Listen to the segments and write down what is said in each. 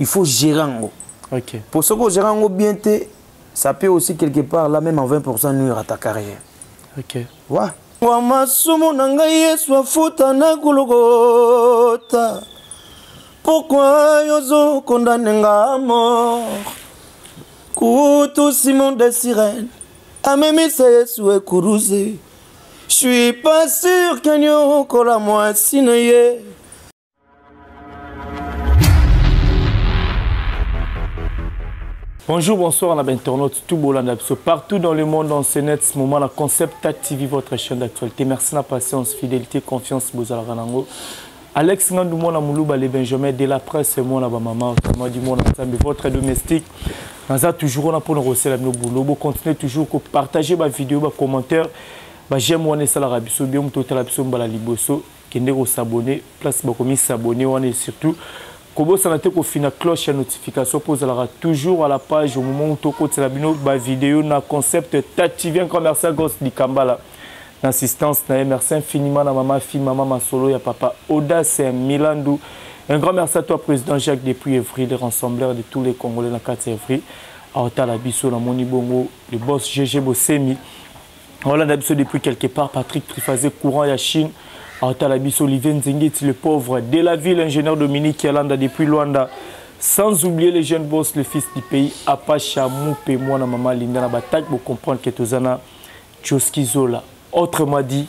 il faut gérer en haut. Ok. Pour ce que gérer en haut bien, ça peut aussi quelque part, là même en 20% nuire à ta carrière. Ok. Ouais. Wamasumu nangaye soit futa na kulogota. Pourquoi yozo condamné à mort? Koutou Simon des sirènes. Amemi se soué kourouzé. Je suis pas sûr qu'il y ait encore la moitié. Bonjour, bonsoir à l'internaute, tout Bolanda, partout dans le monde, on se net ce moment, la Concept TV, votre chaîne d'actualité. Merci de la patience, fidélité, confiance, Bozala Ranango. Alex Ngandou, mon Moulouba, les Benjamin, de la presse, mon maman, du monde ensemble, votre domestique. Nous avons toujours pour nous recevoir nos boulots. Vous continuez toujours à partager ma vidéo, ma commentaire. J'aime mon ça la rabiso, bien tout la rabiso, la liboso, qui n'est s'abonner, place pour s'abonner, on est surtout. Kobo sanate ko fina cloche à notification pour toujours à la page au moment où tu côté la vidéo na concept tactivé un commercial gosse di Kambala l'assistance na merci infiniment na maman fille maman Masolo ya papa Oda c'est Milandou un grand merci à toi président Jacques depuis Evry les rassembleurs de tous les Congolais na 4 Evry à Otala Biso na Moni Bongo le boss GG Bosemi voilà d'habitude depuis quelque part Patrick Trifazé courant ya Chine Talabiso Olivier Nzengeti, le pauvre de la ville, ingénieur Dominique Yalanda depuis Luanda. Sans oublier les jeunes boss, le fils du pays, Apacha Moupé, moi, na maman Linda, na bataille pour comprendre que Tozana, Tchoski Zola. Autrement dit,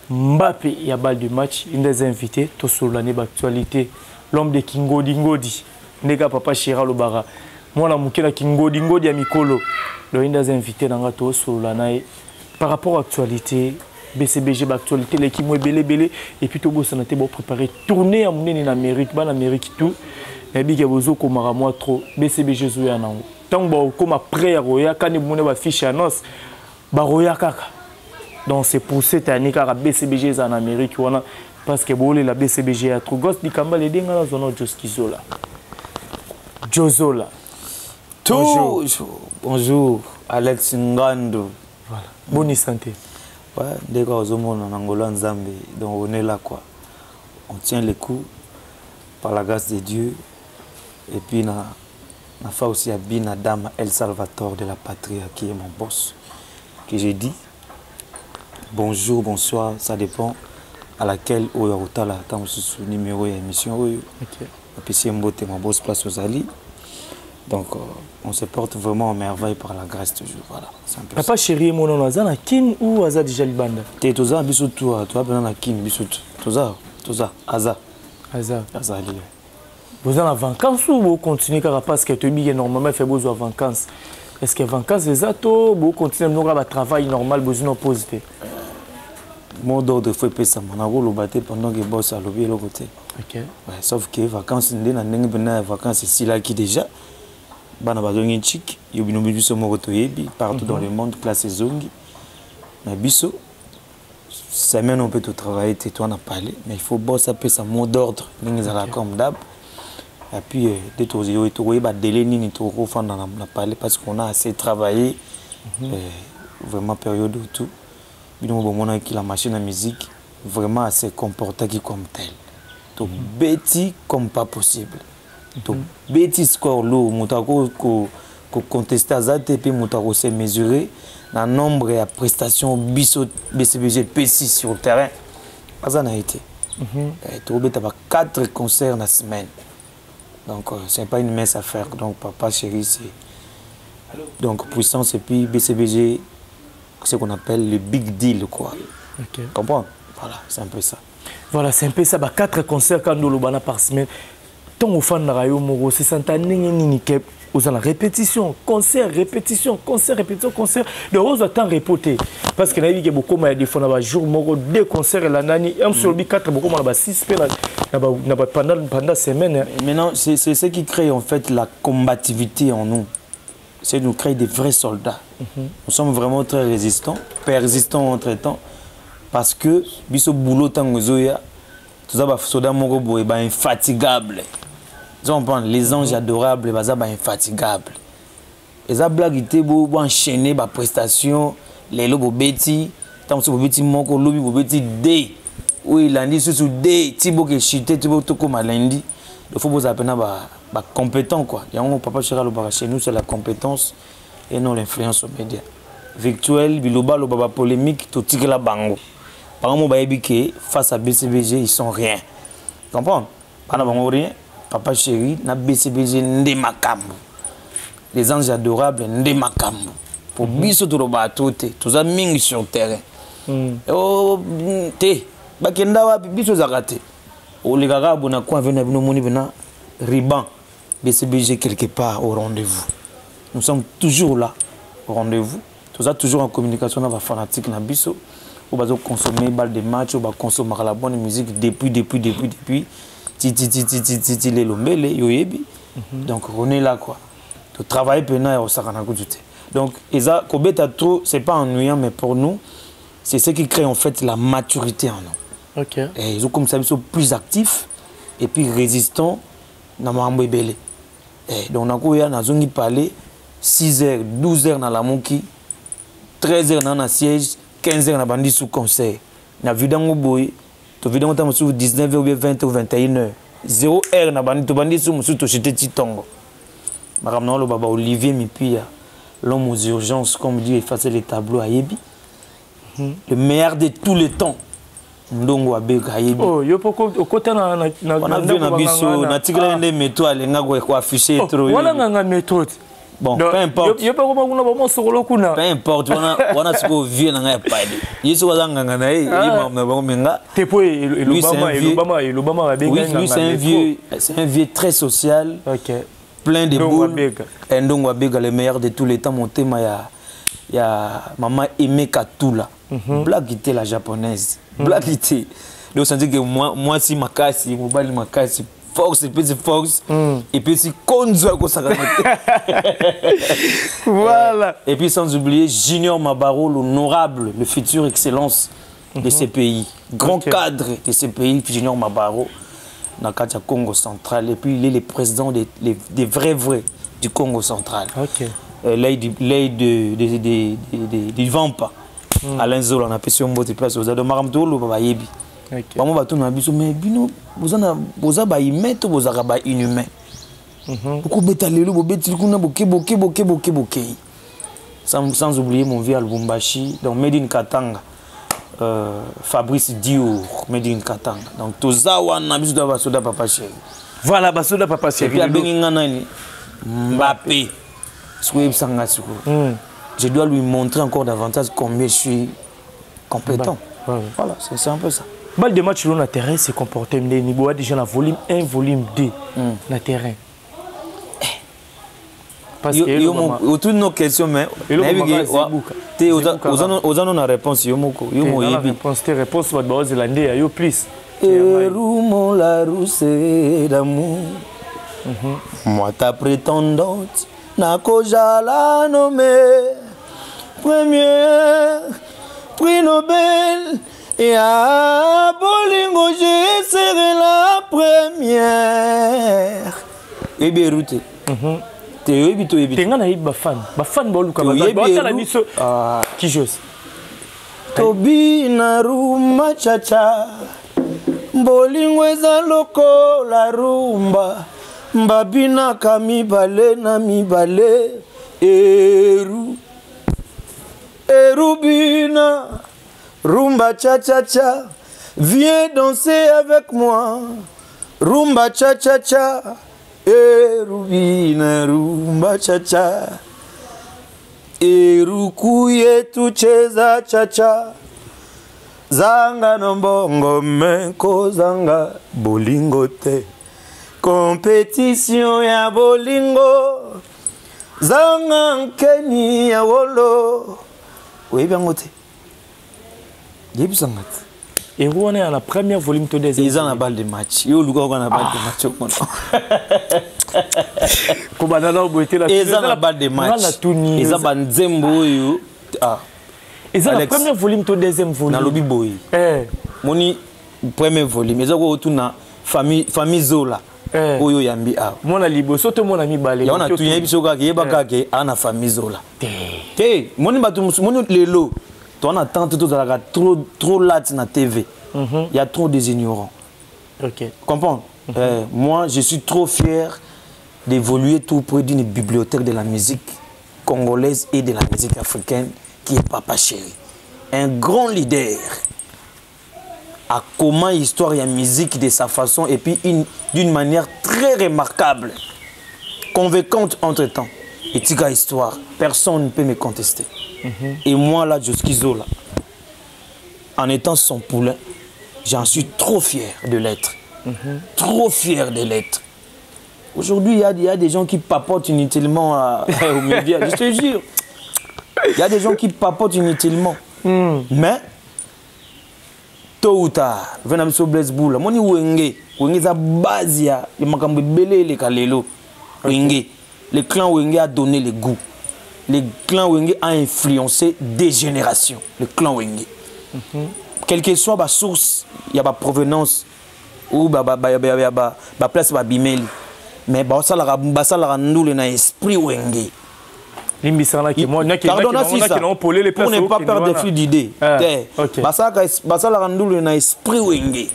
Mbappé, il y a balle de match, une des invités, Tosso l'année d'actualité, l'homme de Kingodi Ngodi, Nega Papa Chira Lobara. Moi, la moukela Kingodi Ngodi à Mikolo, l'une des invités dans Tosso l'année. Par rapport à l'actualité, BCBG l'actualité l'équipe est belé et puis tout ça n'a été préparé tourner à mon en Amérique en Amérique tout et bien que vous comme moi trop BCBG jouer en haut tant comme après roya quand il monnaie va fiche annonce ba roya kaka donc c'est pour cette année car BCBG en Amérique voilà parce que bon la BCBG a trop gosse di kamba les dinga dans zone Joskizola Jozola bonjour Alex Ngandou voilà bonne santé. Ouais, dès qu'on est en Angola, donc on est là quoi. On tient les coups par la grâce de Dieu. Et puis, on a fait aussi à Bina Dame El Salvatore de la patrie qui est mon boss. Que j'ai dit bonjour, bonsoir, ça dépend à laquelle on est là. Tant que ce numéro d'émission. Et puis, c'est mon boss place aux alliés. Donc, on se porte vraiment en merveille par la grâce toujours. Voilà, papa chéri, mon nom est Kin ou Aza déjà Libanda? Tu es Toza, bisous toi, tu as besoin de Kin, bisous. Toza, Aza. Aza. Azali. Vous avez en vacances ou vous continuez parce que tu es normalement fait besoin de vacances? Est-ce que vacances c'est ça ou vous continuez à faire travail normal, besoin de poser? Mon ordre faut payer ça, mon amour le battre pendant que boss a levé le côté. Ok. Ouais, sauf que vacances, on a des vacances ici là qui déjà. Bana bazongi chic yobino biso moko toyebi partout dans le monde place zongi na biso semaine on peut tout travailler et toi on a parlé mais il faut bosser peu ça mot d'ordre ningizala comme d'hab et puis des tozo et to ba délai nini to ko fanda na parler parce qu'on a assez travaillé vraiment période où tout bino bomona qui la machine à musique vraiment assez comporté qui comme tel to bêtis comme pas possible. Donc, bêtis score lourd, moutako ko contester azate puis moutako se mesurer le nombre de prestations BCBG P6 sur le terrain. Ça n'a été. Tu as 4 concerts la semaine. Donc, ce n'est pas une mince affaire. Donc, papa chéri, c'est. Donc, puissance et puis BCBG, ce qu'on appelle le big deal, quoi. Okay. Comprends? Voilà, c'est un peu ça. Voilà, c'est un peu ça. 4 concerts quand nous le par semaine. Tant au fan de Rayo Moro, c'est ça, aux la répétition, concert, répétition, concert, répétition, concert. De rose temps répété. Parce que il y a beaucoup de fois, il y a jour, 2 concerts et la nani, un sur le 4, beaucoup de 6 pendant semaine. Maintenant, c'est ce qui crée en fait la combativité en nous. C'est nous créer des vrais soldats. Nous sommes vraiment très résistants, persistants entre temps. Parce que, biso boulot tango zoya, tout ça, soda moko boy, infatigable. Les anges adorables, infatigables. Les blagues bo enchaîner ba prestation, les lobo beti, tant que beti moko lobi bo beti D. Oui, lundi sous D, tibo que chité, tibo to comme lundi. Il faut vous appeler bah, compétent quoi. Il y a un papa chez nous, c'est la compétence et non l'influence aux médias. Virtuel, biloba, le baba polémique, tout tigre la bango. Par exemple, face à BCBG, ils sont rien. Tu comprends? Pas rien. Papa chéri, na BCBG, ndé makambo. Les anges adorables, ndé makambo. Pour biso tout le bateau, tout ça ming sur le terrain. Oh, te, bakenda wa biso zakate. O les gars, bon à quoi venir nous moni venir riban. BCBG quelque part au rendez-vous. Nous sommes toujours là au rendez-vous. Tout ça toujours en communication avec les fanatiques na biso. On va consommer balle de match, on va consommer la bonne musique depuis titi les lombele yoyebi. Donc on est là quoi. De travailler pendant et ça donc ça kobeta trop, c'est pas ennuyant mais pour nous c'est ce qui crée en fait la maturité en nous. OK. Et ils ont comme ça ils sont plus actifs et puis résistants na mambo ebele. Et donc on a na zongi parler 6h, 12h dans la moki, 13h dans la siège. 15h na bandi sous conseil na vidango boy to vidango ta sous 19h ou 20h ou 21h 0h na bandi to bandi sous musu to chete titongo makamna lo baba Olivier Mipia l'homme aux urgences comme dit effacer les tableaux à Yebi le meilleur de tous les temps ndongo abeka Yebi oh yo poko okota na on a vu na biso na tikela ndé méto alenga ko afficher trop wala nganga méthode. Bon, peu importe. Peu importe, on a ce qu'on vit dans la paille. Il se voit dans la paille, lui, c'est un vieux très social, plein de boules. Un don le meilleur de tous les temps. Mon thème, il y a maman Aimé Katula. Blague était la japonaise. Blague était. Donc, ça dit que moi, si ma casse, ma casse. Force et puis force et puis si konzo voilà et puis sans oublier Junior Mabaro l'honorable le futur excellence de ces pays grand cadre de ces pays Junior Mabaro dans le Congo central et puis il est le président des vrais du Congo central. L'aide de Vampa Alain Zola on a fait sur une place aux Adomaramto le Baba Yebi. Maman va tourner biso mais bino boza ba imeto boza ba inhumain. Beaucoup betalelo bo betil kuna boke sans oublier mon vieux Lubumbashi donc Made in Katanga Fabrice Diour Made in Katanga donc toza wana biso da basoda papa chéri. Voilà basoda papa chéri. Et puis abengi ngana ni Mbappé. Je dois lui montrer encore davantage combien je suis compétent. Voilà, c'est un peu ça. Balle de match sur le terrain, c'est comporté niveau déjà dans volume 1, volume 2 le terrain. Parce que autour de nos questions mais aux a réponse réponse va de zélandais yo plus. Rumo la rousse d'amour. Moi ta prétendante n'a qu'à la nommer première prix Nobel. Et à Bolingo, je serai la première. Et Beyrouth. T'esébito. T'es un fan boluka. Qui joue? Tobi Naruma Chacha. Bolingo eza loko la rumba. Mbabina kamibale na mibale. Erubina. Rumba cha cha cha, viens danser avec moi. Rumba cha cha cha, Rubina rumba cha cha. Rukuye tucheza cha cha. Zanga nombongo menko zanga bolingo te. Compétition ya bolingo. Zanga nkeni ya wolo. Oui bien ngote. Et on est à la première volume de deuxième. Ils ont la balle de match. Ils ont la balle de match. Ils ont la balle de match. Ils ont la première volume de deuxième volume. Dans le biboy. Moni premier volume. Ils ont la famille Zola. Oyo yambi a. Mon alibo soto mon ami balé. Ya on a tout yébi soka ki yeba ka ke ana famille Zola. Té, moni batu moni lelo. On attend tout trop là na TV. Il y a trop des ignorants. OK. Comprends? Moi, je suis trop fier d'évoluer tout près d'une bibliothèque de la musique congolaise et de la musique africaine qui est Papa Chéri. Un grand leader à comment histoire et musique de sa façon et puis d'une manière très remarquable, convaincante entre-temps. Et tika histoire, personne ne peut me contester. Et moi là, Josky Zola, en étant son poulain, j'en suis trop fier de l'être. Trop fier de l'être. Aujourd'hui, il y a des gens qui papotent inutilement aux médias. Je te jure. Il y a des gens qui papotent inutilement. Mais, tôt ou tard, venez sur Blaise Boula. Moi, je suis Wenge, c'est base. Il m'a dit belé les kalelo. Wenge. Le clan Wenge a donné le goût. Le clan Wenge a influencé des générations. Le clan Wenge. Quelle que soit la source, il y a la provenance ou la place de Bimeli. Mais ça la nous l'esprit Wenge. Pardon, pour ne pas perdre des flux d'idées. Ça la nous l'esprit Wenge.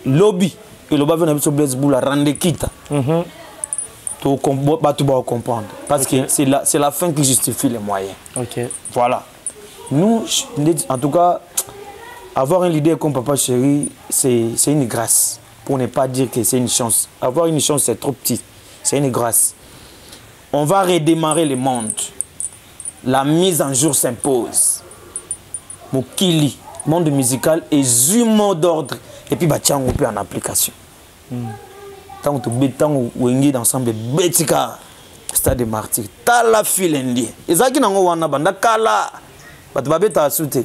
Lobby et le bas vient sur Blaise Boula rendre quitte. Tu vas comprendre. Parce que c'est la fin qui justifie les moyens. Voilà. Nous, en tout cas, avoir un leader comme Papa Chéri, c'est une grâce. Pour ne pas dire que c'est une chance. Avoir une chance, c'est trop petit. C'est une grâce. On va redémarrer le monde. La mise en jour s'impose. Mokili, monde musical, et un mot d'ordre. Et puis, tiens, on peut en application. Tant que tu es ensemble, Betika, Stade de Martyr, Tala Filendie. Et ça qui n'a pas de banda, Kala. Tu vas être assuté.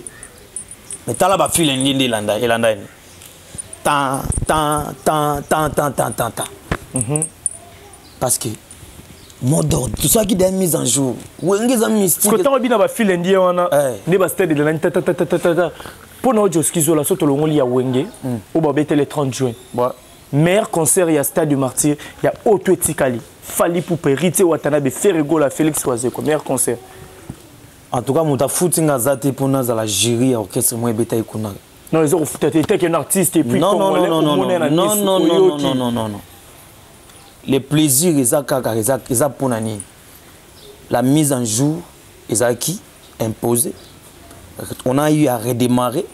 Mais Tala ba Filendie, Elanda. Tant. Parce que, mot d'ordre, tout ça qui est mis en jour. Wenge est mystique. Quand tu as Filendie, on a des stades de l'année. Pour nous, Josky Zola, surtout le monde, il y a Wenge, au Babette le 30 juin. Meilleur concert, il y a Stade du Martyr, il y a Otto Etikali, Fali Poupé, Rite Watanabe, Ferregola, Félix Oazeko. Meilleur concert. En tout cas, je suis foutu à Zate pour nous à la jury à l'orchestre. Non, ils ont fait un artiste et puis non. Les plaisirs, ils ont pour nous. La mise en jour, ils ont qui imposé. On a eu à redémarrer.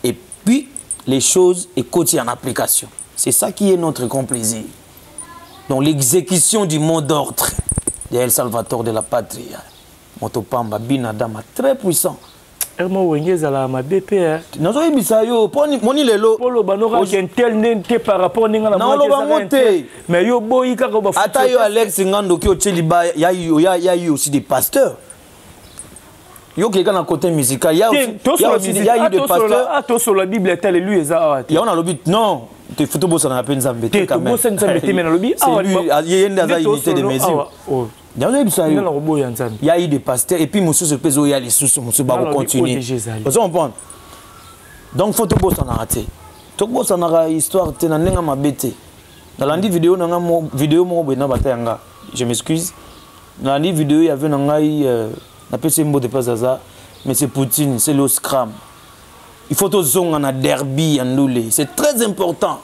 Et puis, les choses et côté en application. C'est ça qui est notre grand plaisir. Donc l'exécution du mot d'ordre de El Salvador de la patrie. Motopamba, Binadama, très puissant. Moi, Wenge Zala, ma BP. Non, je dis ça, yo. Moni lelo. Polo banora, j'ai un tel n'était par rapport à n'ingala. Non, on va monter. Mais yo, boy, il a pas. Ata yo Alex Ngando qui au Tcheliba, il y a eu aussi des pasteurs. Yo qui est dans le côté musical, il y a aussi des pasteurs. Ah, toi sur la Bible, elle est lui et ça. Il y a on a le but non. Te photo boss on a peine zambete quand même. C'est lui, il y a une unité de mesures. Il y a eu des pasteurs et puis monsieur se pèse il y a les sous monsieur va continuer. Vous comprenez? Donc photo boss on a raté. Photo boss on a histoire tena nenga mabete. Dans la vidéo nanga vidéo mo bena batanga. Je m'excuse. Dans la vidéo il y avait nanga na pese mbo de pas ça mais c'est Poutine, c'est le scram. Il faut que tu aies un derby en Loulé. C'est très important.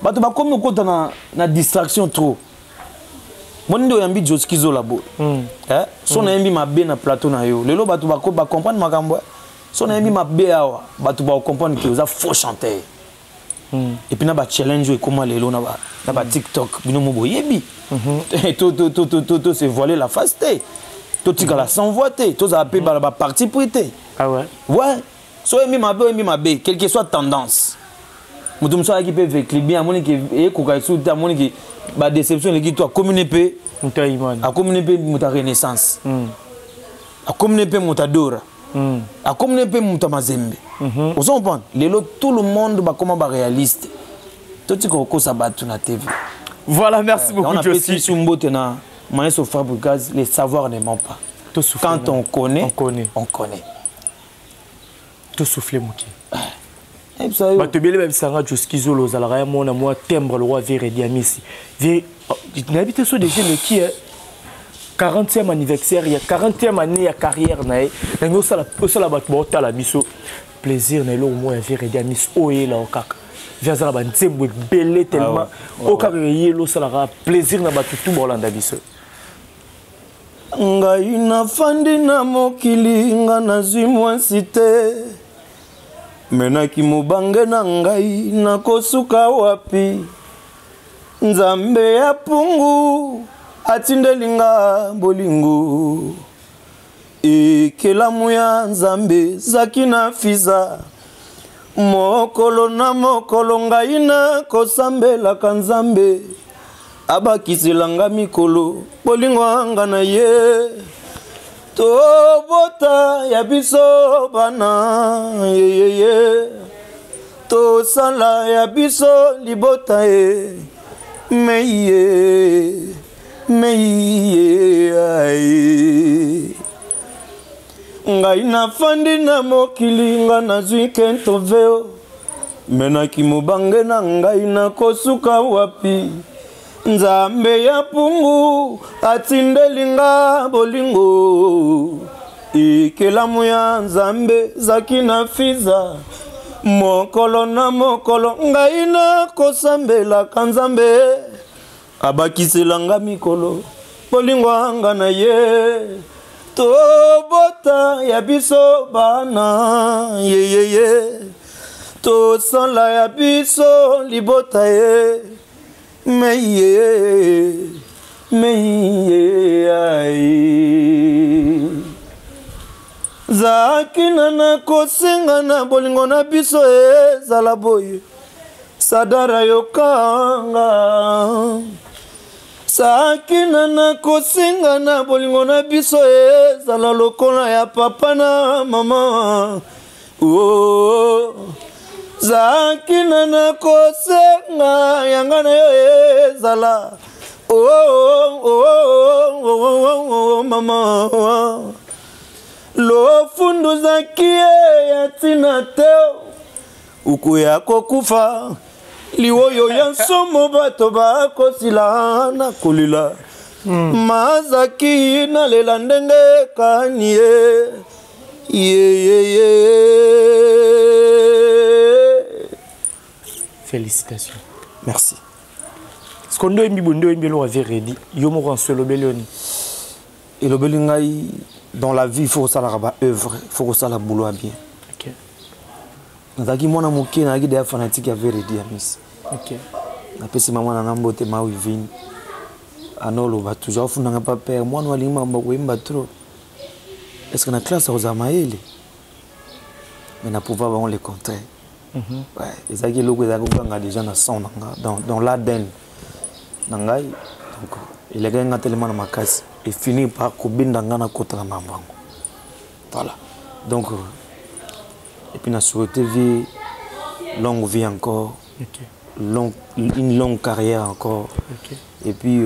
Tu vas comme tu as une distraction trop. Moi, je suis un Josky Zola. Si on a un plateau, tu vas comprendre. Si on a un tu vas comprendre que vous faux chanter. Et puis, tu vas challenge comment les lots, tu vas TikTok. Tu se voiler la faste. Tu vas s'envoiter. Tu vas appeler la partie prêtée. Ah ouais? Ouais. So quelle que soit tendance. Mutum so qui peut faire bien amoni qui ko sous amoni qui ba déception les qui toi communiquer muta imani a communiquer muta renaissance a communiquer muta dora a communiquer muta mazembe vous comprenez tout le monde va comment ba réaliste tout ce qu'on ça ba tout na TV. Voilà, merci beaucoup Josky. On a petit sumbo tena maestro Fabricaz, les savoirs ne mentent pas. Quand on connaît. Tout souffler Mouki. Bah tu belle même ça Josky Zola zalara moi timbre le roi Véré Diamisi. N'habite sur des jeunes qui 40e anniversaire, il y a 40e année à carrière nae. Ngo sala bat bota la biso plaisir na lo moi Véré Diamisi oye la okaka. vers la banzembo belé tellement au cas yelo ça la plaisir na batu tout bolanda biso ngai na fandi na mokili nga na zimwansi te menaki mobange na ngai na kosuka wapi nzambe ya pungu atindelinga bolingo ekelamu ya nzambe zaki na fiza mokolo na mokolo ngai na kosambelaka nzambe abakiselanga mikolo bolingo anga na ye tobota ya biso bana yeyeye tosala ya biso libota ye meye aye ngai nafandi na mokili nga nazwi kentoveo menaki mobange na ngai na kosuka wapi nzambe ya pungu atindelinga bolingo ekelamu ya nzambe zaki na fiza mokolo na mokolo ngai na kosambelaka nzambe abakiselanga mikolo bolingo anga na ye tobota ya biso bana yeyeye tosala ya biso libota ye meye aye zakina na kosenga na bolingo na biso ezala boye sadara yokanga sakina na kosenga na bolingo na biso ezala lokola ya papa na mama zakina na kosenga yanga na yo ezala mama lofundu zakie ya tina teo ukuya kokufa liwoyo ya nsomo bato bakosila na kolila mazaki na lela ndenge kanie Félicitations. Merci. Ce qu'on doit aimer l'on avait redit, yomo ran solo belioni. Et le belingai dans la vie il faut ça la œuvre, il faut ça la boulot bien. OK. Nazaki mwana moke na ki des fanatiques avait redit amis. OK. Na pesi maman na nambote ma wivini. Anolo va toujours funda pas père mwana walimba mbako trop. Est-ce que na classe aux amaeli? Mais na pouvoir on les contrer. Ouais, les agues loko ezakanga déjà na son dans l'ADN nangai donc il est gagné tellement na makasi et finit par kobinda ngana kota na mambango. Voilà. Donc et puis na souhaité vie longue vie encore. OK. Une longue carrière encore. OK. Et puis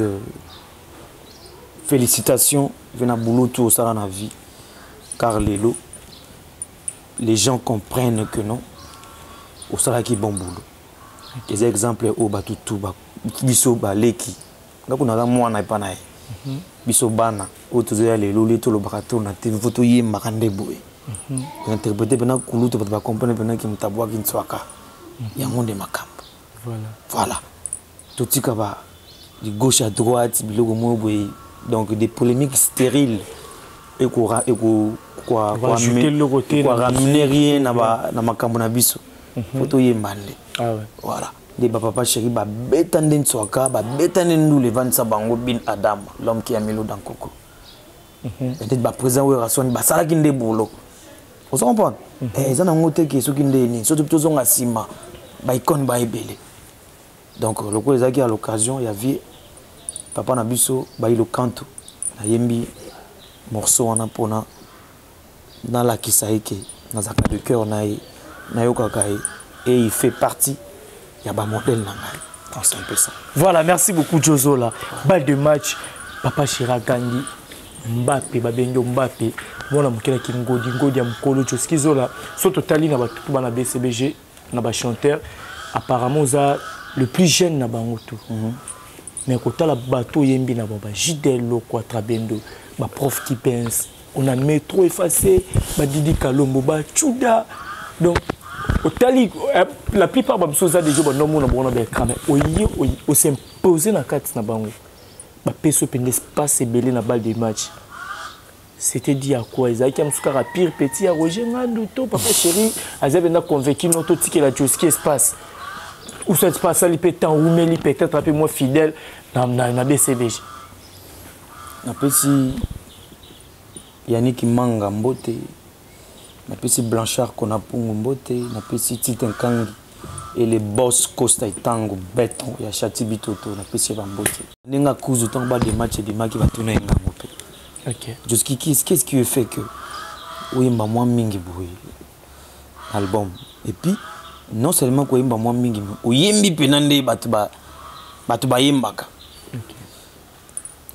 félicitations vena boulot tout ça dans la vie car les gens comprennent que non au sala qui bon boulot. Les exemples au batutu ba biso ba leki ngako na mwana pa na biso bana o tuzoya lelo leto lo bakato na te photo yemba kande boy interpréter bena kuluto ba comprendre bena ki mtabwa ki ntswaka ya monde makambo. Voilà tout tika ba de gauche à droite biloko mo boy donc des polémiques stériles et quoi ramener rien na makambo na biso. Photo yembande. Ah ouais. Voilà. Les papa chéri ba betande nsoaka ba betande ndou le vansa bango bin Adam l'homme qui a mis l'eau dans coco. Peut-être ba présent ou rason ba sala ki ndé boulot. Vous comprenez? Eh ça na ngote ki soki ndé ni surtout plutôt zonga sima ba icône ba ebele. Donc le ko ezaki à l'occasion il y avait papa na biso ba ilo kanto na yembi morceau wana pona dans la kisaike dans un de cœur na et il fait partie il y a un modèle dans c'est un peu ça. Voilà, merci beaucoup Jozola. Balle de match papa Chira Gandhi Mbappé Babendo Mbappé mwana mukela ki ngodi ya mukolo Joskizola so totali na batutu bana BCBG na ba chanteur apparemment za le plus jeune na bango tout. Mais kotala bato yembi na baba Jidelo kwa Trabendo ba prof qui pense on a métro effacé ba Didi Kalombo ba Chuda donc La plupart des choses ont déjà s'imposer dans la carte. Il y a un espace belé dans la balle de match. C'était dit à quoi? Ils avaient un pire petit à Roger Nganduto, papa chéri. Ils avaient convaincu notre ticket la chose qui espace. Où ça se passe, il peut être ou mais il peut être un peu moins fidèle dans la BCBG. Après si Yannick Manga Mbote, après si Blanchard Konapungu Mbote, après si Titan Kangi et les boss Costa et Tango Béton, il y a Chati Bitoto, après si Bambote. Nenga Kuzu Tamba des matchs et des matchs qui va tourner en Ngamope. Ok. Qu'est-ce qui fait que oui, moi mingi boui album et puis non seulement que moi mingi oyembi penande batuba yembaka.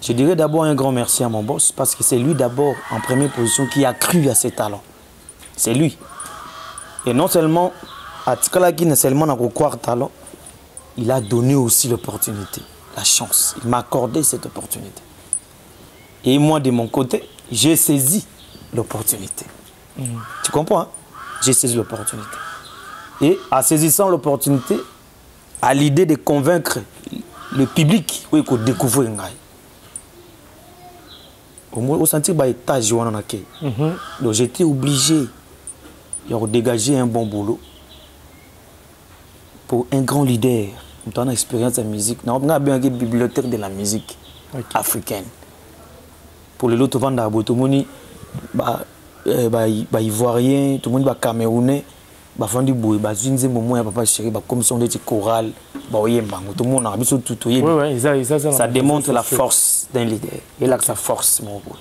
Je dirais d'abord un grand merci à mon boss parce que c'est lui d'abord en première position qui a cru à ses talents. C'est lui. Et non seulement à Tikala qui n'est seulement dans croire talent, il a donné aussi l'opportunité, la chance. Il m'a accordé cette opportunité. Et moi, de mon côté, j'ai saisi l'opportunité. Tu comprends, hein? J'ai saisi l'opportunité. Et en saisissant l'opportunité, à l'idée de convaincre le public, oui, qu'on découvre un gars. Au sentir bah étage donc j'étais obligé de dégager un bon boulot pour un grand leader. Dans l'expérience de la musique, on a bien une bibliothèque de la musique africaine. Pour les autres vendeurs, tout le monde ivoirien, tout le monde camerounais, fandi boy, zinze moment ya papa chéri, comme son des chorales, tout le monde a besoin tout. Ça démontre la force d'un leader. Et là que sa force, mon boy.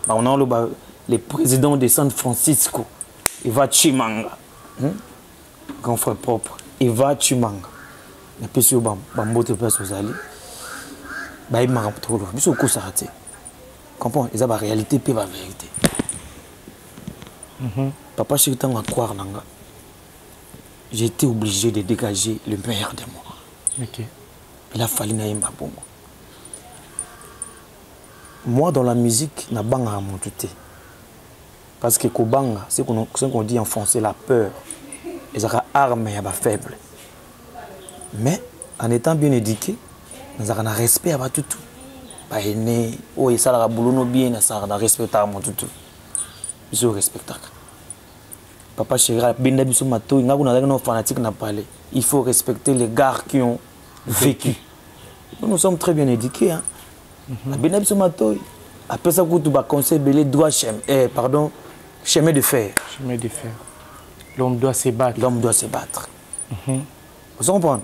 On a le président de San Francisco, Eva Chimanga, grand frère propre, Eva Chimanga. Et puis sur Bambote Place aux alliés, il m'a rapporté. Mais c'est au coup ça raté. Comprends? Ils ont la réalité et la vérité. Papa chéri, tant à croire nanga. J'ai été obligé de dégager le meilleur de moi. Okay. Il a fallu naïma bongo. Moi, dans la musique, je n'ai pas de parce que Kobanga, c'est ce qu'on dit en français, la peur. Ils ont arme et faible. Mais en étant bien éduqué, nous avons un respect à tout. Pas aîné, oh, ça la boulot bien, ça a respect à tout. Ils ont respecté. Papa chéri, ben biso mato, il y a un fanatique n'a parlé. Il faut respecter les gars qui ont vécu. Nous sommes très bien éduqués, hein. Ben biso mato, après ça, tu vas conseiller belé droit chemin de fer. Chemin de fer. L'homme doit se battre. L'homme doit se battre. Vous comprenez?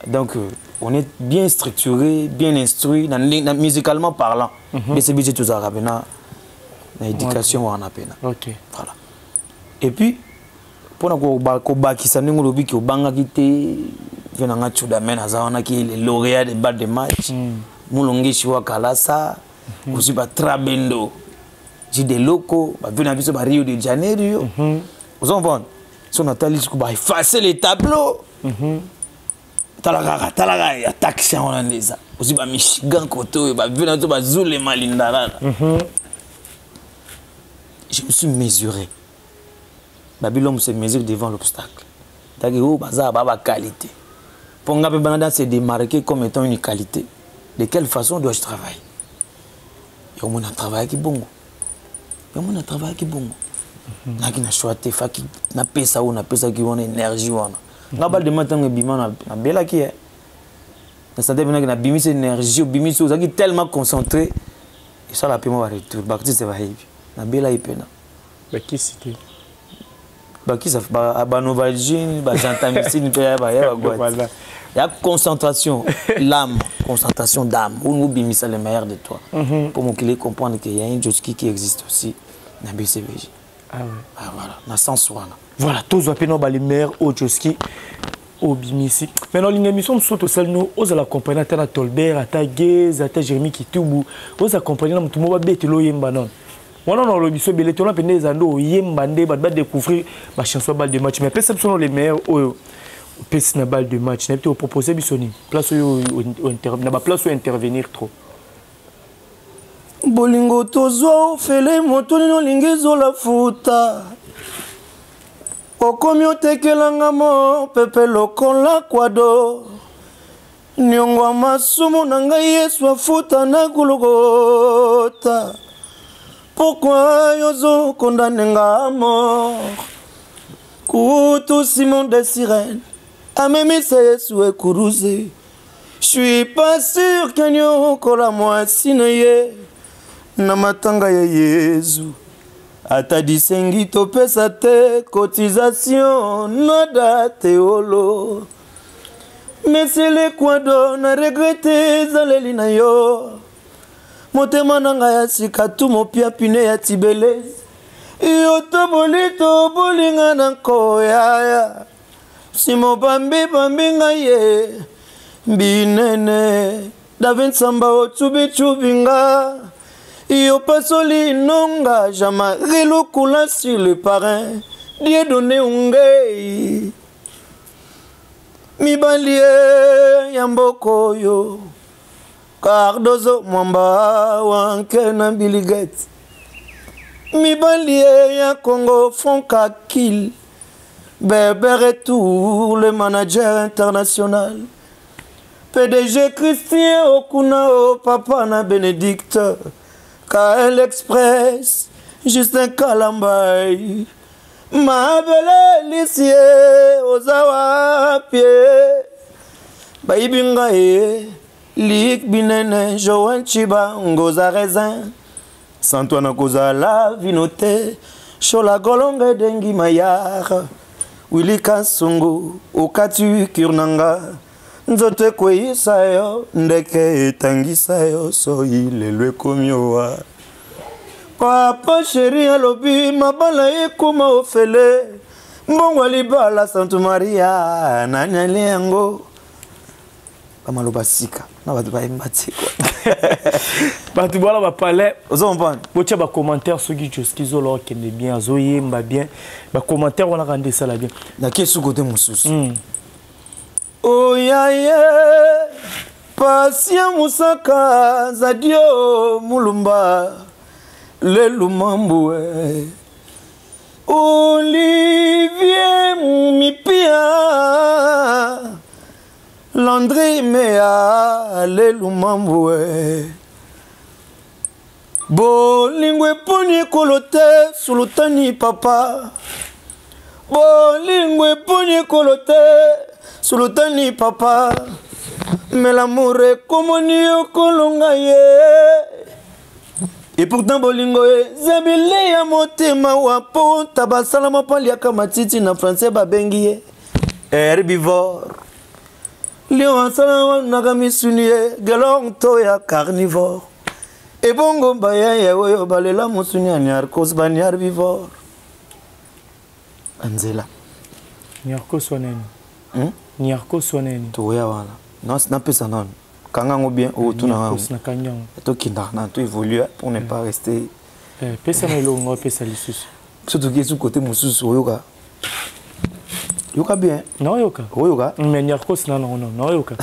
Donc, on est bien structuré, bien instruit, musicalement parlant. Mais c'est bien tout ça, l'éducation, on a peine. Ok. Voilà. Et puis, pour que ça nous dit que Banga qui était venant Tchoudamen, qui est le lauréat des balles de match, Moulongi Chiwa Kalasa, aussi Trabendo, j'ai des locaux, venant à Rio de Janeiro. Vous comprenez? Si on a effacer les tableaux, Talaga, taxi en Andes, aussi Michigan Koto, venant à Zoule Malindara. Je me suis mesuré. L'homme se mesure devant l'obstacle. C'est-à-dire qualité. Pour que se démarquer comme étant une qualité, de quelle façon dois-je travailler? Il y a un travail qui est bon. Il y a un travail qui est bon. Il y a un choix de faire qui n'a pas ça ou n'a pas ça qui a une énergie. Il y a un matin qui est belle qui est. Ça veut dire qu'il y a une énergie, une énergie tellement concentrée. Et ça, la paiement va retourner. C'est la belle qui est. Qui c'était? Qui ça fait Novalgine, Gentamicine, il y a concentration, l'âme, concentration d'âme. On oublie ça le meilleur de toi. Pour mon qu'il comprendre qu'il y a un Joski qui existe aussi dans BCBG. Ah ouais. Ah voilà, dans sens voilà, tous les meilleurs au Joski. Au Bimisi. Maintenant, l'émission nous sommes au nous, aux accompagnés à Tolbert, à Taguez, à Jérémy Kitoubou, aux accompagnés à tout le monde, Bételo Yembanon. On a le biso belé, on a peine des anneaux, Yembandé, va découvrir ma chanson balle de match. Mais personne sont les meilleurs au PC balle de match. N'a pas proposé bisoni. Place où intervenir trop. Bolingo tozo, fele moto no lingezo la futa. okomi otekelanga mo pepe lokola kwado niongo masumu na ngai Yesu afuta na Golgotha. Pourquoi yozo condamne nga mort? Kutu Simon des sirènes amemisa Yesu ekuruze. Je suis pas sûr qu'il y ait la moitié na matanga ya Yesu. Ata disengi to pesa te cotisation nada teolo. Mais c'est le kwado na regrette zaleli na yo. Motema nanga ya sikatu mopia pine ya tibelezi. Yo to bolinga na koya. Simo bambi nga ye. Binene David Samba otubi nga. Yo pasoli nonga jama relokula sur le parrain. Dieu donné ungei. Mibalie yamboko yo. Cardozo mwamba wanke na biliget. Mibalie ya Congo Fonka Kill. Berber et tout le manager international. PDG Christian Okunao Papa na Bénédicte. KL Express Justin Kalambay. Ma belle Lissier Ozawa Pie. Baibinga e Lik Binene Joël Chiba Ngoza Raisin. Santoine Kozala Vinote Shola Golonga Dengi Mayar. Willy Kasongo Okatu Kurnanga. Nzote kwe sayo ndeke tangisa yo so ilelwe komiowa. Papa chéri alobi mabala ekuma ofele. Mbongwa libala Santo Maria nanyale yango. Bamaloba sika na batu ba embati kwa. Batu bala ba palais. Ozo mpane. Bocha ba commentaire soki joskizo lo kende bien zoye mba bien. Ba commentaire wana kande sala bien. Na kesu kote mususu. Oh ya ye Pasia Musaka Zadio Mulumba Le Lumambwe Olivier Mipia Landry Mea Le Lumambwe Bolingwe Poni Kolote Sultani Papa Bolingwe Poni Kolote Sultani Papa, mais l'amour est comme on kolonga ye. Et pourtant bolingo ye, zabile ya motema wapo, tabasala mapali ya kamatiti na français babengi ye. Herbivore. Lion ansala nagamisuni ye, gelong to ya carnivore. Et bongo mbaya ya weyo balela musuni ya nyarkos bani herbivore. Anzela. Nyarkos waneni. Nyarko soneni toya wana non c'est pas ça non kangango bien au tout na na kanyango to kinda na to évoluer pour ne pas rester pesa melongo pesa lisusu surtout que sur côté mususu oyoka yoka bien non yoka oyoka mais Nyarko non yoka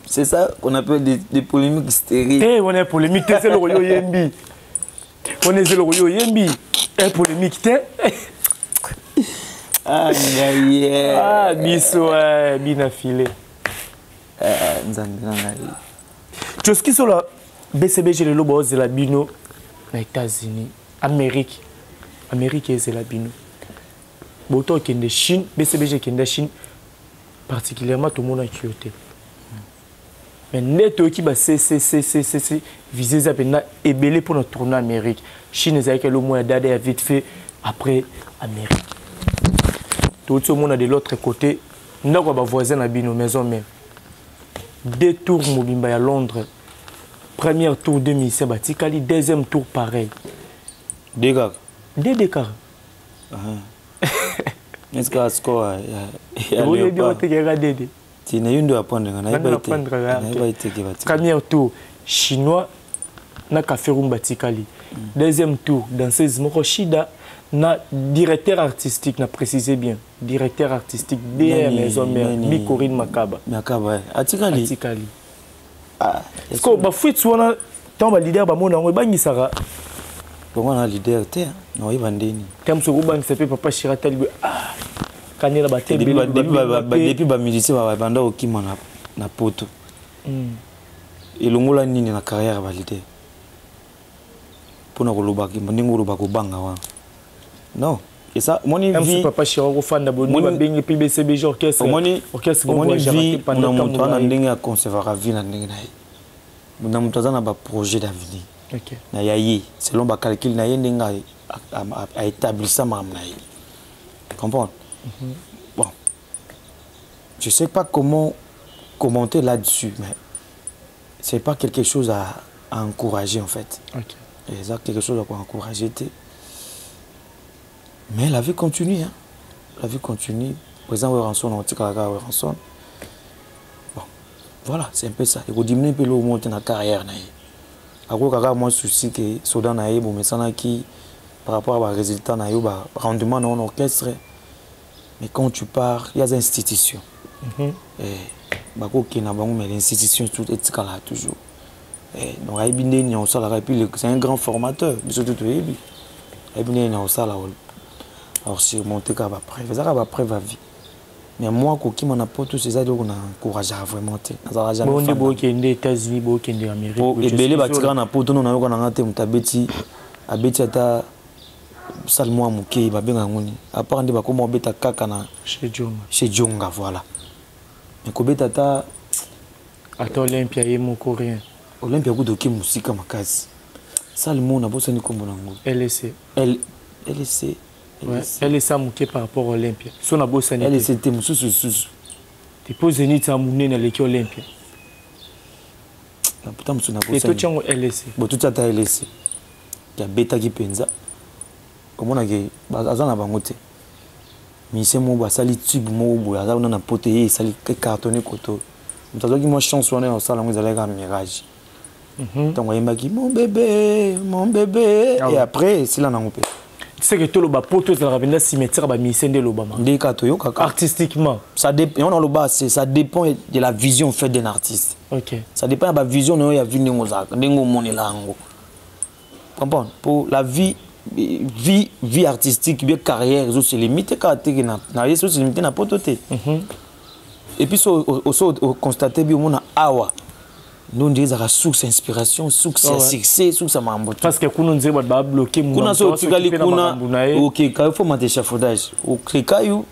c'est ça qu'on appelle des polémiques stériles on est polémique c'est le royo yembi on est le royo yembi polémique ah biso bina filé nzambe nanga Joski sur la BCBG le lobo de la bino aux États-Unis Amérique c'est la bino boto qui est Chine BCBG qui est Chine particulièrement tout le monde a kyoté mais neto qui ba c'est visé ça pena ébélé pour notre tournée Amérique Chine c'est que le mois d'adé a vite fait après Amérique. Tout le monde de l'autre côté, nous avons voisin à nos maisons même. 2 tours Mobimba à Londres. Premier tour 2007, Batikali, deuxième tour pareil. Décart. Des décarts. Est-ce que score tu n'as une de apprendre. Premier tour chinois, na Kaferum Batikali. Deuxième tour danseuse Moroshida. Na directeur artistique, na précisé bien. Directeur artistique, DR Maison Mère, Bikorine Makaba. Makaba, Atikali. Atikali. Ah, est-ce que bah fuit soit tant ba leader ba mona ngo bangisara. Comment on a leader terre non il vandeni comme ce groupe c'est papa Chirata ah kanela ba tebe depuis ba musicien ba banda okima na poto et longola nini na carrière ba leader pona ko lobaki ndingo loba ko banga wa non et ça moni vie papa Chirata ko fanda boni ba bengi PBCB orchestre orchestre moni vie pendant mon temps na ndinga conserver vie na ndinga na mon temps na ba projet d'avenir. Okay. Na yayi selon ba calcul na yende nga a établi ça mam na yi. Comprends? Bon. Je sais pas comment commenter là-dessus mais c'est pas quelque chose à encourager en fait. OK. Et ça quelque chose à encourager. Mais la vie continue hein. La vie continue. Président Ranson on tika ka Ranson. Bon. Voilà, c'est un peu ça. Il faut diminuer un peu le monter na carrière na yi. Ako kaka moi souci que soda na yebo mesana qui par rapport à résultat na yo ba rendement dans orchestre mais quand tu pars il y a des institutions bako ki na bango mais l'institution tout est là toujours donc ay bindé ni on sala et puis c'est un grand formateur surtout to yebi ay bindé ni on sala alors c'est monter ka ba preuve ça ba preuve va vie mais moi ko ki mon apporte c'est ça donc on encourage vraiment ça jamais bon niveau qui est États-Unis bon qui est Amérique et belé batika na poto non na yo na ngate mutabeti abeti ata salmo amuke ba benga ngoni à part ndi ba ko mo beta kaka na chez Jonga voilà mais ko beta ta ata Olympia et mon coréen Olympia ko doki musika makasi salmo na bosa ni kombo nango LSC ouais, elle est ça mouké par rapport à Olympia. Son abo sanité. Elle est c'était sous. Tu poses une ita mouné dans l'équipe Olympia. Na putain msuna bosa. Et toi tu as LSC. Bon tout ça ta LSC. Ya beta ki penza. Comment on a que azana bangote. Mais c'est mon ba sali tube mo bo azana na poté sali cartonné koto. Mtazo ki moi chanson on sala ngo zala ka mirage. Donc on m'a dit mon bébé et après c'est là na ngopé. Tu sais que tout le bas poto de la ravenda cimetière ba misende le bama. Artistiquement, ça dépend on le bas ça dépend de la vision faite d'un artiste. OK. Ça dépend de la vision no ya vu ndingo za ndingo monela ngo. Comprends? Pour la vie artistique bien carrière c'est limité caractère na yeso c'est limité na pototé. Et puis au constater bien on a awa. Nous disons que source inspiration, source succès, source mambo. Parce que nous disons que bloquer mon kuna so tikali kuna OK, quand il faut monter échafaudage. OK, caillou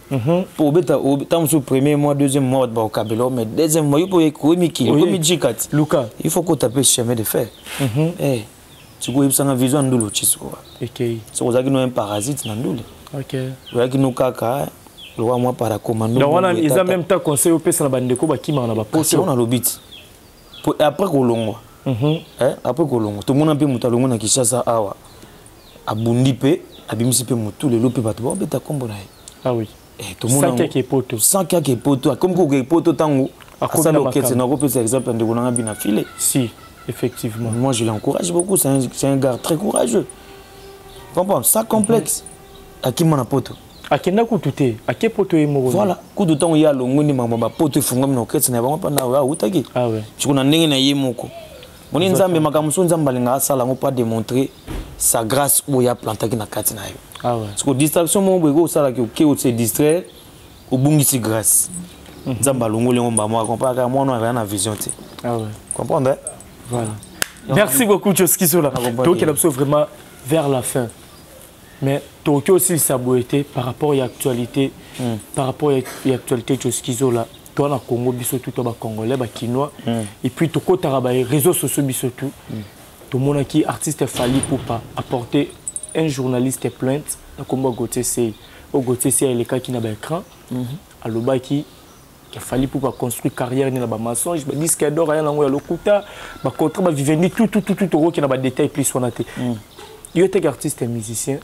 pour beta tant sur premier mois, deuxième mois ba kabelo mais deuxième mois il faut économique, comme djikat. Luka, il faut qu'on tape chemin de fer. Tu vois ça na vision ndulu tshiko. OK. So ozaki no un parasite na ndulu. OK. Ozaki no kaka le roi moi para commando. Donc on a ils ont même temps conseil au pesa na bandeko ba kima na ba poste. On a l'obit. Après Kolongo, après Kolongo, tout le monde a pu monter na Kishasa awa, abundi pe, abimisi pe mutu le lope bato, bon beta kombo na. Ah oui. Tout le monde. 5 poto. 5 poto, comme ko poto tango. Ça le quête, c'est n'ako par exemple de Kolonga bien filé. Si, effectivement. Moi je l'encourage beaucoup, c'est un gars très courageux. Comprends, ça complexe. À qui mon poto. Akenda kututé, aké poto e moko. Voilà, coup de temps ya longo ni mama ba poto fungam no ketse na bango pa na utaki. Ah ouais. Tu connais ndenge na ye moko. Moni nzambe makamuso nzamba linga sala ngo pas démontrer sa grâce ou ya plantaki na kati na yo. Ah ouais. Parce que distraction mo bego sala ke o se distraire au bungisi grâce. Nzamba longo le ngomba mo compare ka moi non rien na vision té. Ah ouais. Comprendre? Voilà. Merci beaucoup Tchoski Sola. Donc il a vraiment vers la fin. Mais Tokyo aussi saboté par rapport à l'actualité, par rapport à l'actualité de Skizola. Toi, na Congo, biso tout ba Congolais, ba Kinois. Et puis Toko Taraba, réseaux sociaux biso tout. Tout le monde qui artiste fallu pour pas apporter un journaliste plainte. Na Congo Gauthier c'est au Gauthier c'est les cas qui n'a pas écran. À l'oba qui a fallu pour pas construire carrière ni na ba mensonge, ba disque d'or rien nango ya lokuta, ba contrat ba vivendi tout qui n'a pas détail plus on a été. Il était artiste et musicien.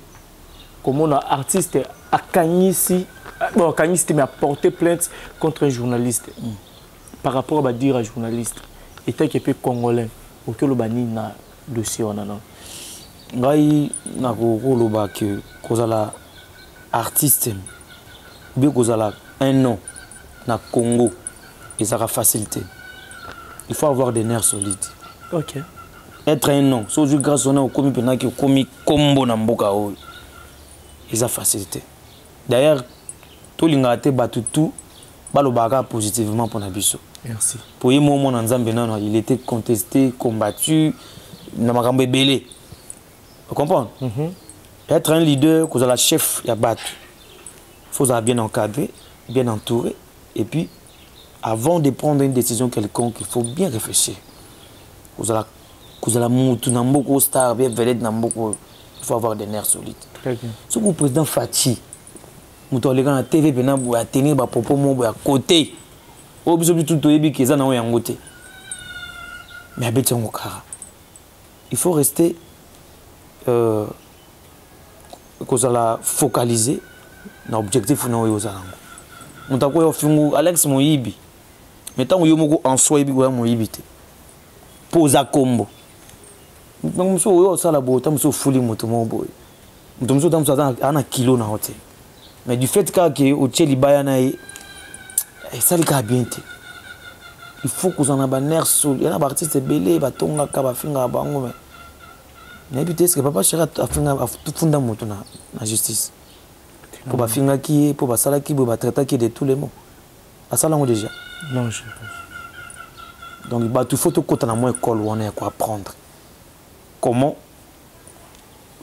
Comment on a artiste à Kagnisi, bon Kagnisi mais a porté plainte contre un journaliste par rapport à dire à journaliste était qui peut congolais auquel le bani na dossier on a non. Ngai na ko loba que kozala artiste bien kozala un nom na Congo et ça va faciliter. Il faut avoir des nerfs solides. OK. être un nom so ozwi grâce wana okomi penaki okomi kombo na mboka oyo eza facilité. D'ailleurs tolingaka te bato tout balobaka positivement pour na biso. Merci. Pour ye mo na Nzambe nano il était contesté, combattu na makambo ebele. Vous comprenez? Être un leader, cause la chef ya bato. Faut être bien encadré, bien entouré et puis avant de prendre une décision quelconque, il faut bien réfléchir. Cause la moutou na mboko star bien vedette na mboko, il faut avoir des nerfs solides. Très bien. Ce que le président Fati muto le na TV pena bo ya tenir ba propos mo ya côté. O biso bitu to yebi ke za na yango te. Mais abeti ngo kara. Il faut rester kozala focaliser na objectif na oyo zalango. Mutako yo fingu Alex Moyibi. Metango yo moko en soi yebi ko Moyibi te. Poza combo. Muso yo sala bo tamuso fuli muto mo boy. Muto muso tamuso ana kilo na hotel. Mais du fait que au Tcheli Bayana ça le cas bien. Il faut que vous en ayez un nerf solide. Il y a un artiste belé, il tonga kaba finga bango mais puis est-ce que papa cherche à finga à tout fonder moto na justice. Pour ba finga qui pour ba sala qui pour ba traiter qui de tous les mots. À ça là on déjà. Non, je pense. Donc bah tout faut tout côté na moi école où on a quoi apprendre. Comment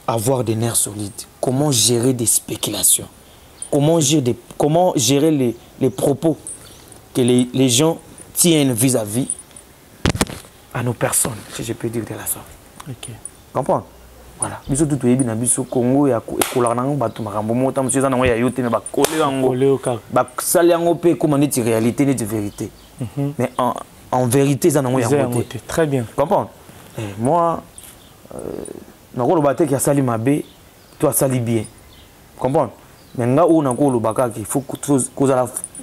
avoir des nerfs solides, comment gérer des spéculations. Comment gérer les propos que les gens tiennent vis-à-vis à nos personnes, si je peux dire de la sorte. Ok. Comprends? Voilà. Biso tout yebi na biso Congo ya ekola nango bato makambo mota monsieur za nango ya yote mais ba coller yango. Ba sali yango pe comme neti réalité neti vérité. Mais en vérité za nango ya yote. Très bien. Comprends? Moi nako lo baté ki sali mabe, toi sali bien. Comprends? Mais là où on a encore le bagage, il faut que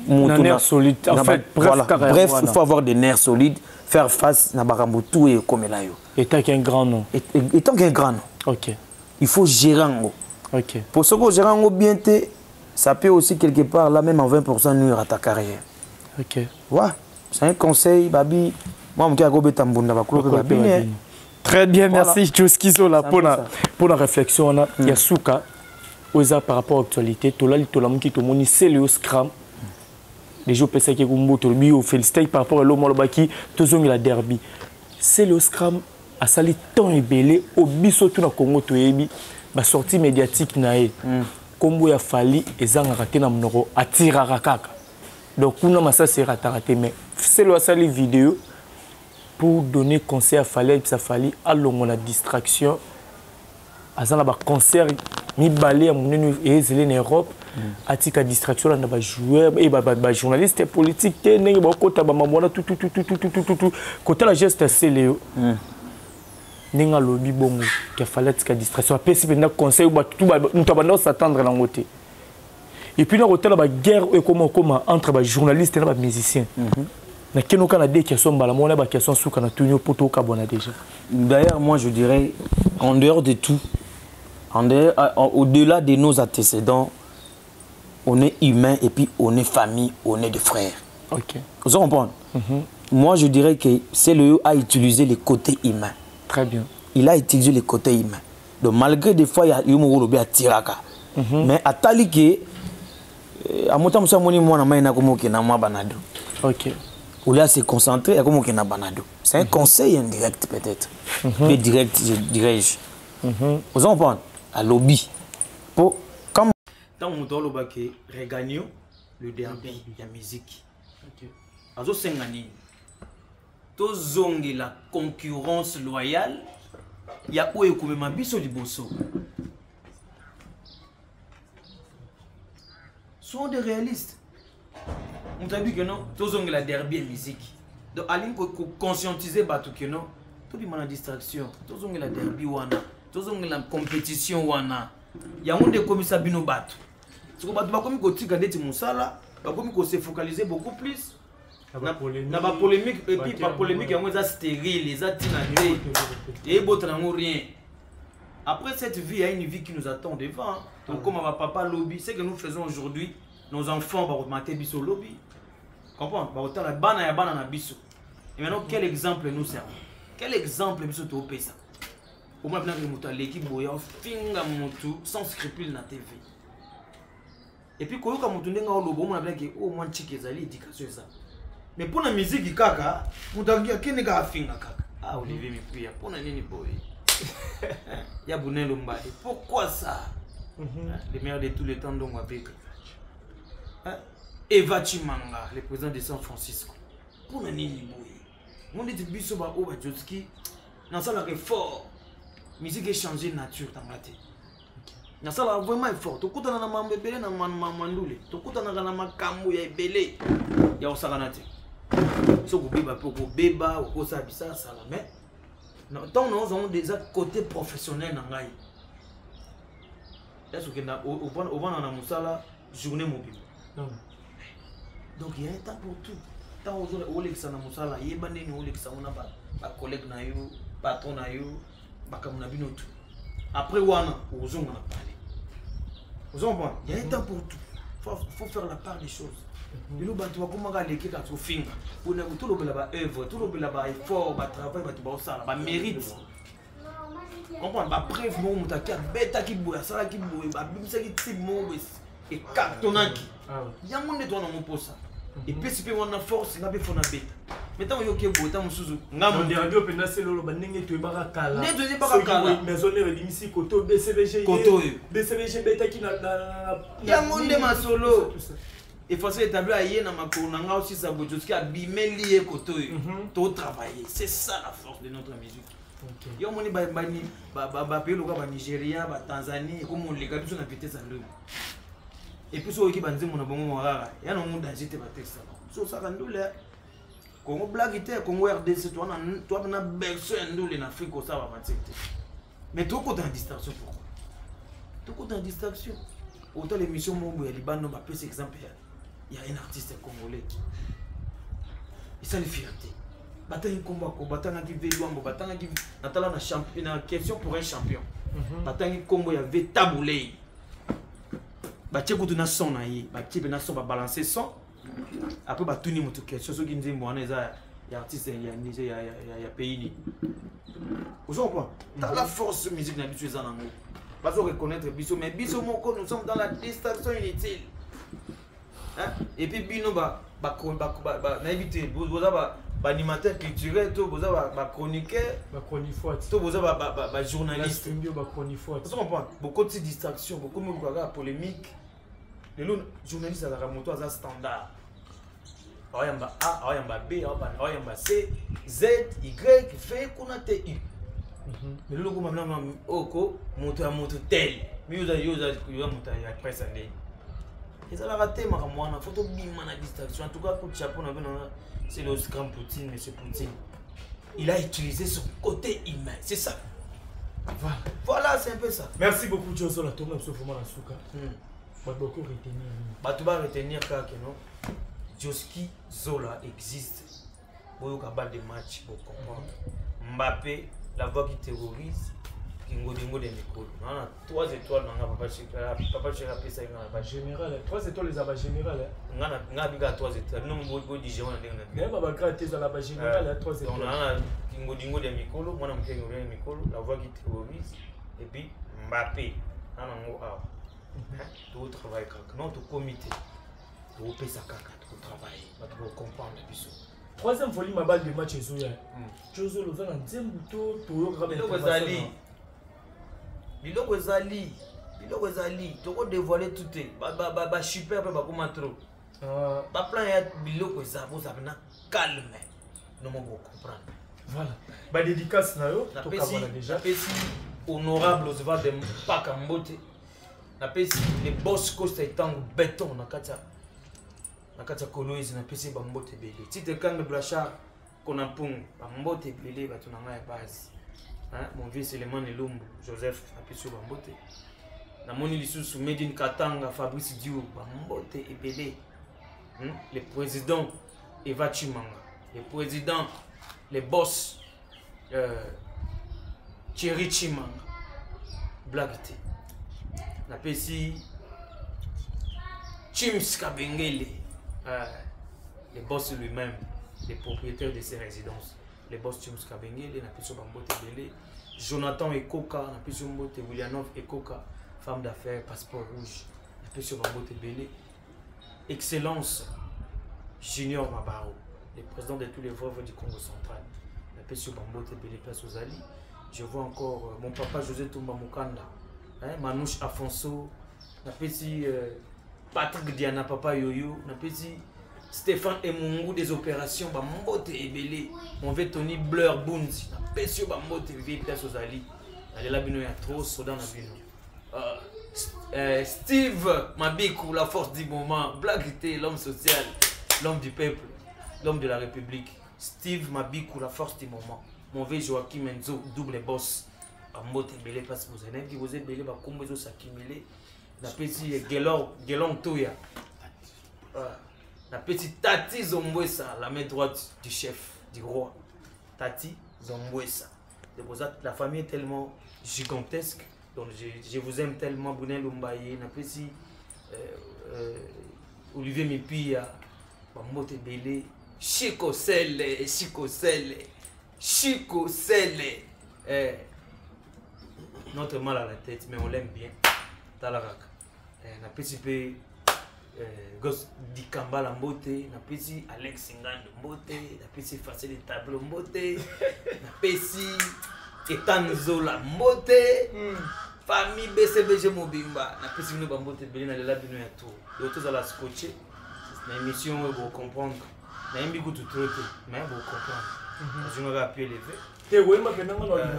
un nerf solide. En fait, bref, il faut avoir des nerfs solides, faire face à tout et comme là. Étant qu'un grand nom. Étant qu'un grand nom. Ok. Il faut gérer un mot. Ok. Pour ce que gérer un mot bien, ça peut aussi quelque part, là même en 20% nuire à ta carrière. Ok. Ouais. C'est un conseil, Babi. Moi, je suis très bien, merci. Joskizo là pour la réflexion. Il y a Souka. Par rapport à l'actualité, c'est le scrum. Les gens pensent que vous félicitez par rapport à l'homme qui est la derby. C'est le scrum à sali tant et belé au biso tout na Congo to yebi ba sortie médiatique nae. Comme ya fali ezanga raté na mnoro atira rakaka. Donc kuna massa sera raté mais c'est le sali vidéo pour donner conseil à Fali ça Fali à la distraction. Azana ba concert mi balé à mon et en Europe atika distraction là ba joueur et ba journaliste politique té ngi ba kota ba mamona tout côté la geste c'est Léo ninga lobi bongo qui a fallu atika distraction après si na conseil ba tout ba nous tabana s'attendre là côté et puis na côté la ba guerre et comment entre ba journaliste et ba musicien na keno kana des questions bala mona ba question sous kana tunyo poto ka bona déjà. D'ailleurs moi je dirais en dehors de tout au-delà de nos antécédents, on est humain et puis on est famille, on est des frères. Ok. Vous comprenez? Moi, je dirais que c'est le a utilisé les côtés humains. Très bien. Il a utilisé les côtés humains. Donc malgré des fois, il y a eu un tiraka. Mais à Talike, à Moutamusa Moni, moi, je suis banado. Ok. Où là, c'est concentré, il y a comme banado. C'est un conseil indirect peut-être. Mais direct, dirais-je. Vous comprenez? À lobby. Pour comme tant que nous regagnons le derby, il y a musique. Azo sengani. Tozongi la concurrence loyale. Il y a où est comme ma biso liboso. Sont des réalistes. On t'a dit que non. Tozongi la derby et musique. Donc alim pour conscientiser batu que non. Tout le monde a distraction. Tozongi la derby wana. La compétition wana ya monde comme ça bino bato parce que bato ba komi kotika ndeti musala ba komi ko se focaliser beaucoup plus na ba polémique et puis pas polémique yango za stérile za tinande et botanango rien. Après cette vie il y a une vie qui nous attend devant. Donc comme va papa lobby c'est que nous faisons aujourd'hui nos enfants ba mater biso lobby comprendre ba otala bana ya bana na biso et maintenant quel exemple nous servons quel exemple biso to pesa au moins que moto l'équipe boya finga moto sans scrupule na TV et puis koyoka moto ndenga olobo mona que au moins chiki ezali éducation ça mais pour la musique kaka moto akene ka finga kaka ah Olivier Mipia pour na nini boy ya Bunelo Mbale pourquoi ça le meilleur de tous les temps donc avec Eva Chimanga le président de San Francisco pour na nini boy mon dit biso ba o ba Joski dans ça la fort musique est changé nature dans ma tête na ça la vraiment fort to kutana na mambebele na mandule to kutana na makambo ya ebele ya osakana te so ko beba poko beba ko sa bisa sala mais non tant nous avons des côté professionnel na ngai est-ce que na au vent na musala journée mobile non donc il y a un temps pour tout tant aux autres olexa na musala yeba nini olexa on a ba collègue na yo patron na yo bakamuna bino tout après wana ozonga na parler ozonga il y a un temps pour tout faut faire la part des choses bino bato bakomaka leki ka tofinga ona tout le ba œuvre tout le ba effort ba travail bato ba osala ba mérite comprendre ba preuve mo mutaki beta ki boya sala ki boya ba bimisa ki type mo et cartonaki yango nde to na mo posa et puis si on a force na be fona beta maintenant yo ke bota musuzu ngamo de radio pena selolo banenge to baka kala ne to baka kala maison de limisi koto BCBG koto BCBG beta ki na yango nde masolo et faut établir ayer na makolo na nga aussi ça bojoski abimeli e koto to travailler c'est ça la force de notre musique yo moni ba pays loka ba Nigeria ba Tanzanie comme on les gars tous na vitesse à l'heure et puis so ki banzi mona bongo rara ya no monde agite ba texte so ça kandule Congo blague te Congo RDC toi na besoin ndule na Afrique ça va matete mais tout côté en distraction pourquoi tout côté en distraction autant l'émission Mombo ya Liban ba plus exemple il y a un artiste congolais il s'est fierté batanga combat ko batanga ki veluambo batanga ki natala na champion na question pour un champion batanga combo ya ve taboulé batie kutu na son na ye batie na son ba balancer son après batuni moto question so ki nzembo wana eza ya artiste ya Niger ya pays ni ozo quoi dans la force musique na biso eza nango bazo reconnaître biso mais biso moko nous sommes dans la distraction inutile hein et puis bino ba na éviter boza ba animateur culturel to boza ba chroniqueur ba chroniqueur to boza ba journaliste ba chroniqueur tu comprends beaucoup de distraction beaucoup de polémique les journalistes à la moto à standard oyamba A oyamba B oyamba C Z Y V kuna T U mais le logo maintenant oko moto à moto tel mais yo moto ya presse ndé et ça la raté ma mwana photo bima na distraction en tout cas coup de chapeau na c'est le grand Poutine monsieur Poutine il a utilisé son côté humain c'est ça voilà c'est un peu ça merci beaucoup Jozo la tourne sur vraiment la souka beaucoup retenir tu vas retenir que non Joski Zola existe pour le de match pour comprendre Mbappé la voix qui terrorise Kingo Dingo de Mikolo. On a 3 étoiles dans Papa Chéra Pesa en général 3 étoiles les abats général on a biga 3 étoiles non bo di on a mais baba gratis dans la général 3 étoiles on a Kingo Dingo de Mikolo moi na Mkengo de Mikolo la voix qui terrorise et puis Mbappé on a ngo a tout travail non tout comité tout pesa kaka tout travail ba to comprendre biso troisième volume ma balle de match ezoya Jozo le vent en nzembu to yoka biloko ezali toko dévoiler tout ba super pe ba koma trop ba plan ya biloko ezabo ça na calme non mo comprendre voilà ba dédicace na yo to kabana déjà pesi honorable Oswald de Mpaka Mbote na pesi les boss costa etango béton na katia Koloise na pesi ba Mbote belé titre Kang Blachard Konapung ba Mbote belé ba tunanga ya base. Mon vieux Seleman Elombo, Joseph Apesio Bambote. Na moni lisusu Medine Katanga, Fabrice Dio, Bambote et Belé. Le président Eva Chimanga, le président, les boss Thierry Chimanga, Blagite. Na pesi Chims Kabengele, les boss lui-même, les propriétaires de ces résidences. les boss James Kabengele, na peso bambote belé. Jonathan Ekoka, na peso bambote Willianov Ekoka, femme d'affaires, passeport rouge, na peso bambote belé. Excellence Junior Mabaro, le président de tous les veuves du Congo central, na peso bambote belé place aux Ali. Je vois encore mon papa José Toumba Mukanda, Manouche Afonso, na pesi Patrick Diana Papa Yoyo, na pesi Stéphane Emungu des opérations, Bambote Ebele, mon veut Tony Blur Bunzi, na pesi Bambote Vieux place aux Ali. Allez là bino ya trop soda na bino. Steve Mabikou, la force du moment, Blaguité, l'homme social, l'homme du peuple, l'homme de la République. Steve Mabikou, la force du moment. Mon vieux Joachim Enzo, double boss. Bambote Ebele parce que vous avez dit vous êtes belé, Bakumbezo Sakimile. La petite Gelon Toya. La petite Tati Zombwesa, la main droite du chef, du roi. Tati Zombwesa. La famille est tellement gigantesque. Donc je vous aime tellement, Brunel Lumbaye. La petite Olivier Mipia. Bambote Ebele. Chico Sele. Chico Sele. Chico Sele. Notre mal à la tête, mais on l'aime bien. Talaraka. Na petit peu Gosse Dikamba la beauté, na petit Alex Ngan de beauté, na petit Facile des tableaux beauté, na petit Etanzo la beauté, famille BCBG Mobimba, na petit nous beauté belé na la bino ya tout. D'autres à la scotcher. Na émission pour comprendre. Na yembi ko tout traiter, mais pour comprendre. Je n'aurais pu élever. Et oui, ma venant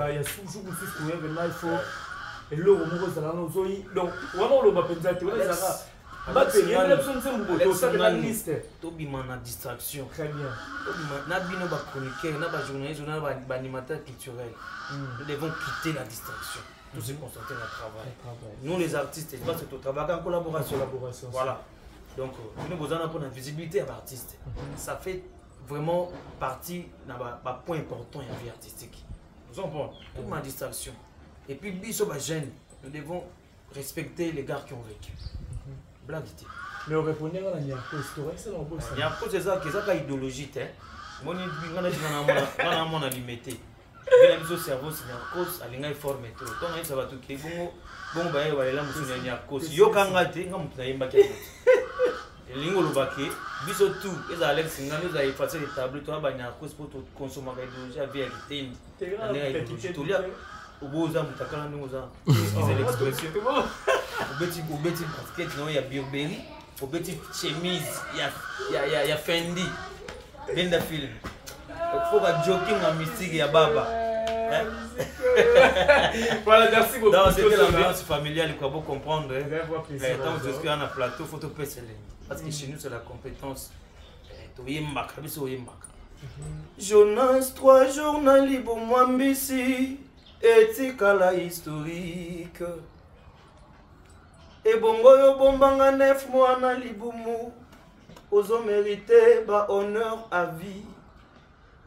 il y a toujours une fille qui est il faut et l'eau au ça nous zoi donc vraiment le bapenza tu vois ça ba payer l'option c'est beaucoup ça c'est la liste to bimana distraction très bien na bino ba chroniqueur na ba journaliste na ba animateur culturel nous devons quitter la distraction tout se concentrer dans le travail nous les artistes je pense que tu travailles en collaboration voilà donc nous avons besoin pour la visibilité à l'artiste ça fait vraiment partie d'un point important dans la vie artistique. Nous avons toute ma distraction. Et puis, nous devons respecter les gars qui ont vécu. Blaguité. Mais on répondait à la Niarco historique, c'est un peu ça. Niarco, c'est ça, c'est idéologie. Moi, je suis limité. Le cerveau, c'est Niarco, il formé trop. Donc, ça va tout qui est bon. Bon, ben, voilà, là, je suis Niarco. Si yo kangate, je suis Niarco. Lingo Lubake, biso tout, les Alex Ngan, nous avons effacé les tableaux, tu as bagné à cause pour consommer l'idéologie à vérité. Tu as au beau zam, tu as nous excusez l'expression. Au petit basket, il y a Burberry, au petit chemise, il y a Fendi, Benda Film. Il faut que jogging en mystique, il y a Baba. Voilà, merci beaucoup. C'était l'ambiance familiale, il faut comprendre. Quand je suis en plateau, il faut te passer. Parce que chez nous, c'est la compétence. Jonas, 3 jours, na libo mwambisi, etikala historique. Et bongo yo bombanga 9 mois na libumu, ozo mérité ba honneur à vie.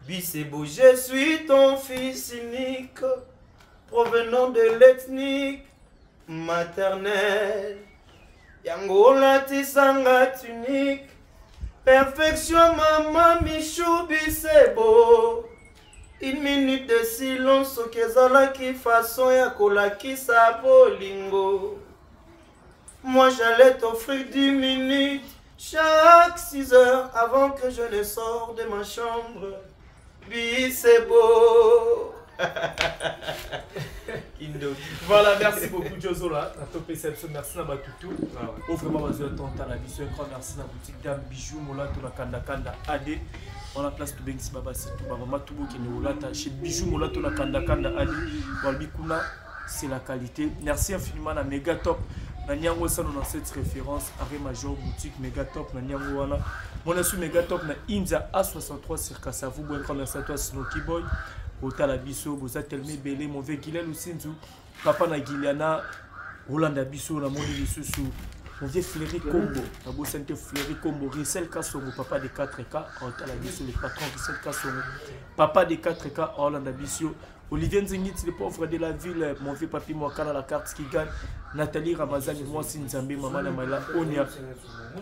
Bisebo, je suis ton fils unique, provenant de l'ethnique maternelle. Yangola tisanga tunique, perfection maman Michou Bisebo. Une minute de silence au kezala qui façon ya kolaki sa bolingo. Moi j'allais t'offrir 10 minutes chaque 6 heures avant que je ne sorte de ma chambre. Bisebo. Voilà, merci beaucoup Jozola. Merci à Batutu. Vraiment, un grand merci à la boutique Dame Bijoux, Molato, la Kanda Kanda AD. On a place de Bengis Baba, c'est tout. Maman Toubo qui nous l'a chez Bijoux, Molato, la Kanda Kanda AD. Walbikuna, c'est la qualité. Merci infiniment à Megatop. Nanyango, ça nous a cette référence. Arrêt Major, boutique Megatop. Nanyango, voilà. Mon assu Megatop, na India A63 sur Kassavou. Bon, grand merci à toi, Snooki Boy. Otala biso boza telme belé mon vieux Gilel Osinzu papa na Giliana Rolanda biso na moni lisusu mon vieux Fleury Combo na bo sente Fleury Combo Rissel Kasongo papa de 4K Otala biso le patron Rissel Kasongo papa de 4K Rolanda biso Olivier Nzingit le pauvre de la ville mon vieux papi Mwakana la carte qui gagne Nathalie Ramazani moi Sinzambe maman na Mala Onia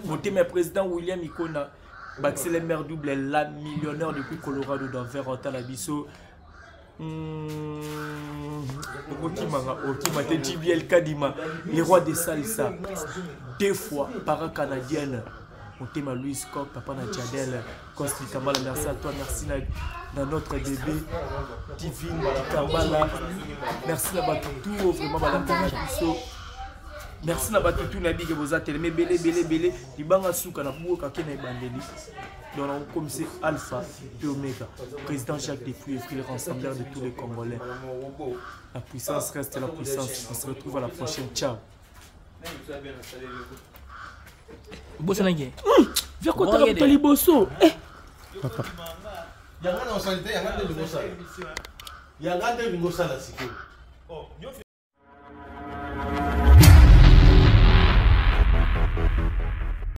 mon président William Ikona Baxel le maire double la millionnaire depuis Colorado dans vers Otalabiso. JBL Kadima, les rois de salsa, 2 fois para-canadienne. On t'aime à Louis Coq, papa Nadjadel, Costi Kambala, merci à toi, merci dans notre bébé, Divine Kambala, merci à Batoutou, vraiment, Madame Kanabiso. Merci à Batoutou, Nabi Geboza, Télémé, Belé, Libanga Souka, Nabou, Kakena et Bandeli. Donc, comme c'est Alpha et Omega, président Jacques Despuis et le rassembleur de tous les Congolais. La puissance reste la puissance. On se retrouve à la prochaine. Ciao. Bosso Nangé. Viens qu'on t'a rappelé les Bosso. Papa. Il y a un